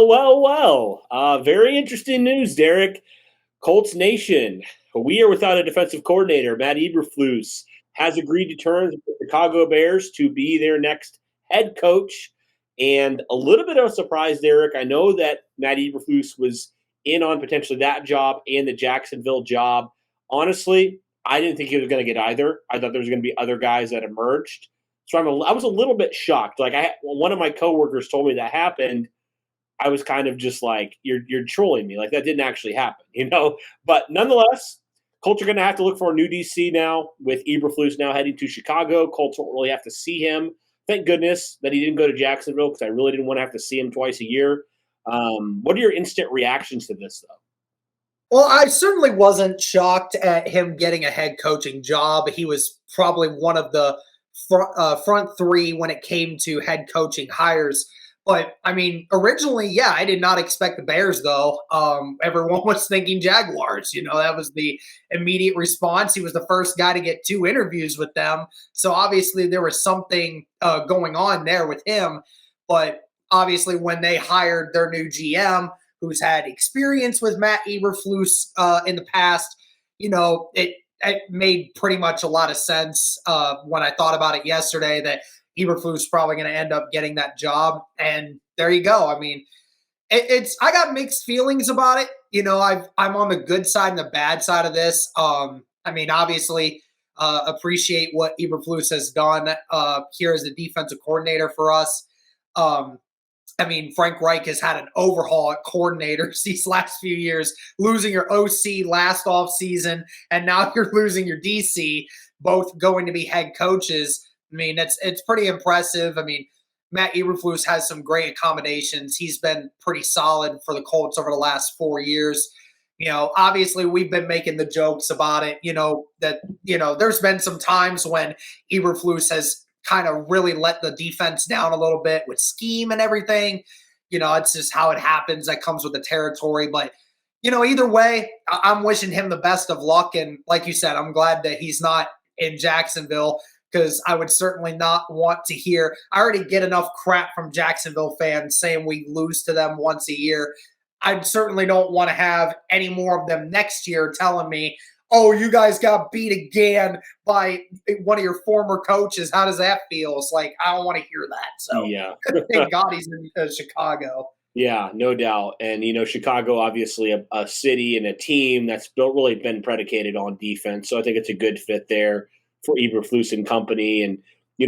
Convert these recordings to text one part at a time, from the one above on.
Well. Very interesting news, Derek. Colts Nation. We are without a defensive coordinator. Matt Eberflus has agreed to terms with the Chicago Bears to be their next head coach. And a little bit of a surprise, Derek. I know that Matt Eberflus was in on potentially that job and the Jacksonville job. Honestly, I didn't think he was going to get either. I thought there was going to be other guys that emerged. So I was a little bit shocked. One of my coworkers told me that happened. I was kind of just like, you're trolling me. Like, that didn't actually happen, you know? But nonetheless, Colts are going to have to look for a new DC now with Eberflus now heading to Chicago. Colts won't really have to see him. Thank goodness that he didn't go to Jacksonville because I really didn't want to have to see him twice a year. What are your instant reactions to this, though? Well, I certainly wasn't shocked at him getting a head coaching job. He was probably one of the front three when it came to head coaching hires. But I mean, originally, yeah, I did not expect the Bears, though. Everyone was thinking Jaguars. That was the immediate response. He was the first guy to get 2 interviews with them. So obviously, there was something going on there with him. But obviously, when they hired their new GM, who's had experience with Matt Eberflus in the past, it made pretty much a lot of sense when I thought about it yesterday that Eberflus is probably going to end up getting that job. And there you go. I mean, I got mixed feelings about it. I'm on the good side and the bad side of this. Obviously, appreciate what Eberflus has done here as the defensive coordinator for us. Frank Reich has had an overhaul at coordinators these last few years, losing your OC last offseason, and now you're losing your DC, both going to be head coaches. It's pretty impressive. Matt Eberflus has some great accommodations. He's been pretty solid for the Colts over the last 4 years. Obviously we've been making the jokes about it, there's been some times when Eberflus has kind of really let the defense down a little bit with scheme and everything. It's just how it happens. That comes with the territory. But, either way, I'm wishing him the best of luck. And like you said, I'm glad that he's not in Jacksonville, because I would certainly not want to hear – I already get enough crap from Jacksonville fans saying we lose to them once a year. I certainly don't want to have any more of them next year telling me, oh, you guys got beat again by one of your former coaches. How does that feel? It's like, I don't want to hear that. So yeah. Thank God he's in Chicago. Yeah, no doubt. And, Chicago, obviously a city and a team that's really been predicated on defense. So I think it's a good fit there for Eberflus and company and,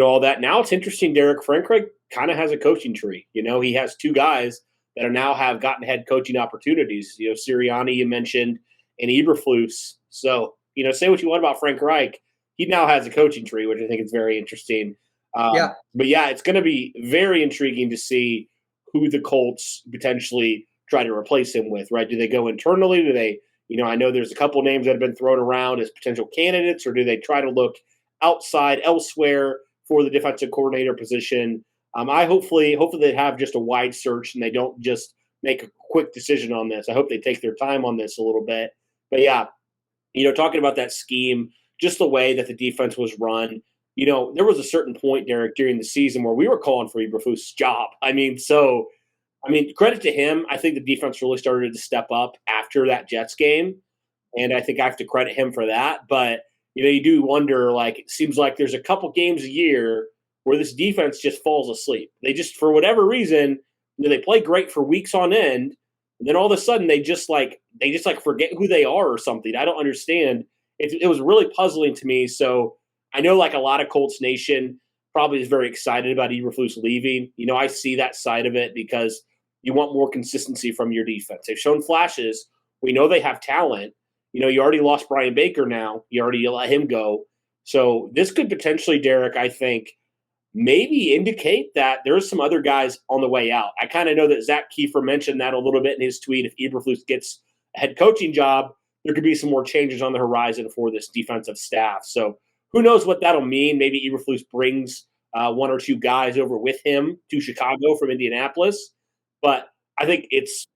all that. Now it's interesting, Derek. Frank Reich kind of has a coaching tree. He has 2 guys that have gotten head coaching opportunities. Sirianni, you mentioned, and Eberflus. So, say what you want about Frank Reich. He now has a coaching tree, which I think is very interesting. Yeah. But, yeah, it's going to be very intriguing to see who the Colts potentially try to replace him with, right? Do they go internally? Do they I know there's a couple names that have been thrown around as potential candidates, or do they try to look outside elsewhere for the defensive coordinator position? I hopefully they have just a wide search and they don't just make a quick decision on this. I hope they take their time on this a little bit. But yeah, talking about that scheme, just the way that the defense was run, there was a certain point, Derek, during the season where we were calling for Eberflus' job. Credit to him. I think the defense really started to step up after that Jets game, and I think I have to credit him for that. But, you do wonder, it seems like there's a couple games a year where this defense just falls asleep. They just, for whatever reason, they play great for weeks on end, and then all of a sudden they just forget who they are or something. I don't understand. It was really puzzling to me. So I know, a lot of Colts Nation probably is very excited about Eberflus leaving. I see that side of it because you want more consistency from your defense. They've shown flashes. We know they have talent. You already lost Brian Baker now. You already let him go. So this could potentially, Derek, I think, maybe indicate that there's some other guys on the way out. I kind of know that Zach Kiefer mentioned that a little bit in his tweet. If Eberflus gets a head coaching job, there could be some more changes on the horizon for this defensive staff. So who knows what that'll mean. Maybe Eberflus brings 1 or 2 guys over with him to Chicago from Indianapolis. But I think it's,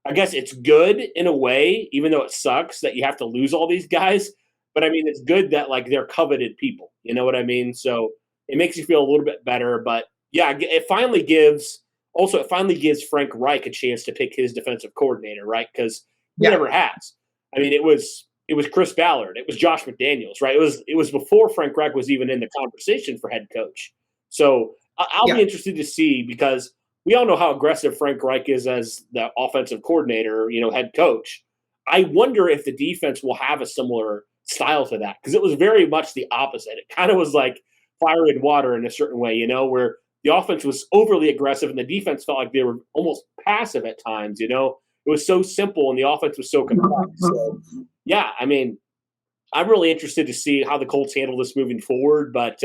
I guess it's good in a way, even though it sucks that you have to lose all these guys. But, it's good that, they're coveted people. You know what I mean? So it makes you feel a little bit better. But, yeah, it finally gives also it finally gives Frank Reich a chance to pick his defensive coordinator, right? Because he Yeah. never has. I mean, it was Chris Ballard, it was Josh McDaniels, right? It was before Frank Reich was even in the conversation for head coach. So I'll be interested to see, because we all know how aggressive Frank Reich is as the offensive coordinator, head coach. I wonder if the defense will have a similar style to that, because it was very much the opposite. It kind of was like fire and water in a certain way, where the offense was overly aggressive and the defense felt like they were almost passive at times. It was so simple and the offense was so complex. So, yeah, I mean, I'm really interested to see how the Colts handle this moving forward. But,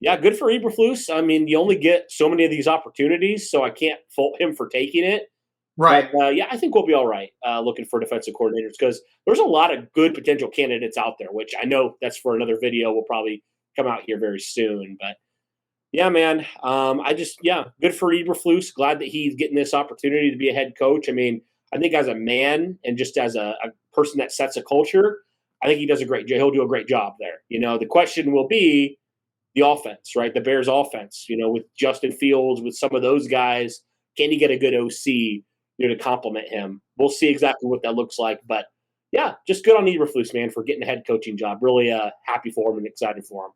yeah, good for Eberflus. I mean, you only get so many of these opportunities, so I can't fault him for taking it. Right. But, yeah, I think we'll be all right looking for defensive coordinators, because there's a lot of good potential candidates out there, which I know that's for another video. We'll probably come out here very soon. But, yeah, man, good for Eberflus. Glad that he's getting this opportunity to be a head coach. I mean, I think as a man and just as a person that sets a culture, I think he does a great job. He'll do a great job there. The question will be the offense, right? The Bears offense, with Justin Fields, with some of those guys, can he get a good OC, to complement him? We'll see exactly what that looks like. But yeah, just good on Eberflus, man, for getting a head coaching job. Really happy for him and excited for him.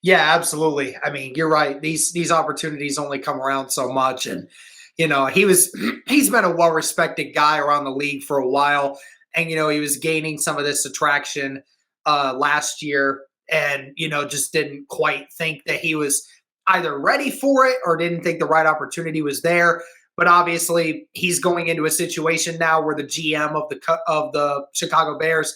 Yeah, absolutely. I mean, you're right. These opportunities only come around so much. And, he's been a well-respected guy around the league for a while. And, he was gaining some of this attraction last year, and, just didn't quite think that he was either ready for it or didn't think the right opportunity was there. But obviously, he's going into a situation now where the GM of the Chicago Bears,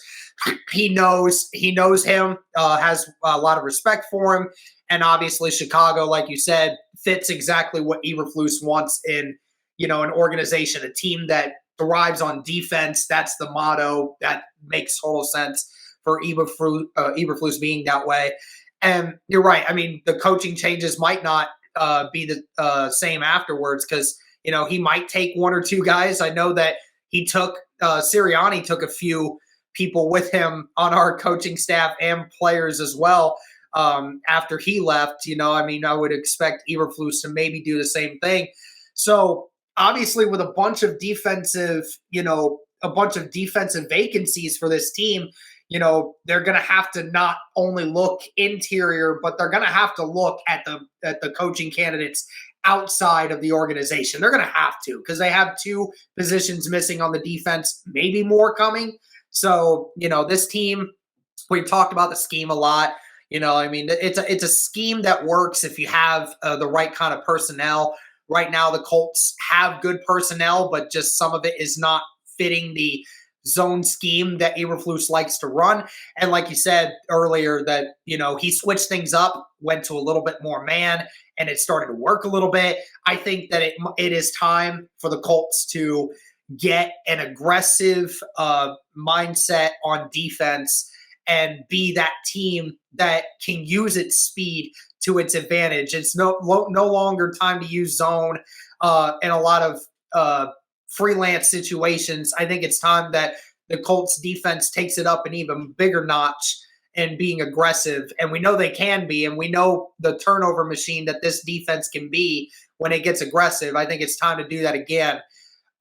he knows him, has a lot of respect for him, and obviously Chicago, like you said, fits exactly what Eberflus wants in an organization, a team that thrives on defense. That's the motto. That makes total sense for Eberflus being that way. And you're right. I mean, the coaching changes might not be the same afterwards, because he might take one or two guys. I know that he took Sirianni took a few people with him on our coaching staff and players as well after he left. I would expect Eberflus to maybe do the same thing. So obviously, with a bunch of defensive vacancies for this team, they're going to have to not only look interior, but they're going to have to look at the coaching candidates outside of the organization. They're going to have to, because they have two positions missing on the defense, maybe more coming. So, this team, we've talked about the scheme a lot. It's a scheme that works if you have the right kind of personnel. Right now, the Colts have good personnel, but just some of it is not fitting the zone scheme that Eberflus likes to run. And like you said earlier, that, he switched things up, went to a little bit more man, and it started to work a little bit. I think that it is time for the Colts to get an aggressive mindset on defense and be that team that can use its speed to its advantage. It's no longer time to use zone in a lot of freelance situations. I think it's time that the Colts defense takes it up an even bigger notch and being aggressive. And we know they can be, and we know the turnover machine that this defense can be when it gets aggressive. I think it's time to do that again.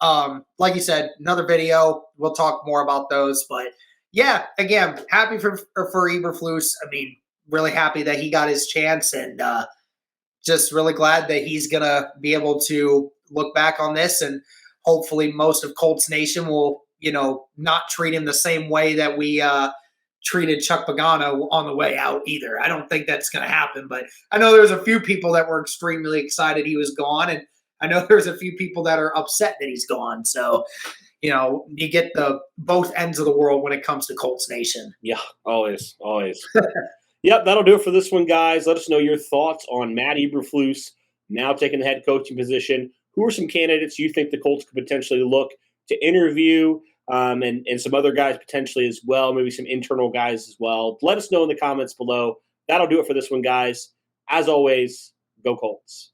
Like you said, another video, we'll talk more about those. But yeah, again, happy for Eberflus. I mean, really happy that he got his chance, and just really glad that he's going to be able to look back on this, and hopefully most of Colts Nation will, not treat him the same way that we treated Chuck Pagano on the way out either. I don't think that's going to happen, but I know there's a few people that were extremely excited he was gone, and I know there's a few people that are upset that he's gone. So, you get the both ends of the world when it comes to Colts Nation. Yeah, always. Yep, that'll do it for this one, guys. Let us know your thoughts on Matt Eberflus now taking the head coaching position. Who are some candidates you think the Colts could potentially look to interview, and some other guys potentially as well, maybe some internal guys as well? Let us know in the comments below. That'll do it for this one, guys. As always, go Colts.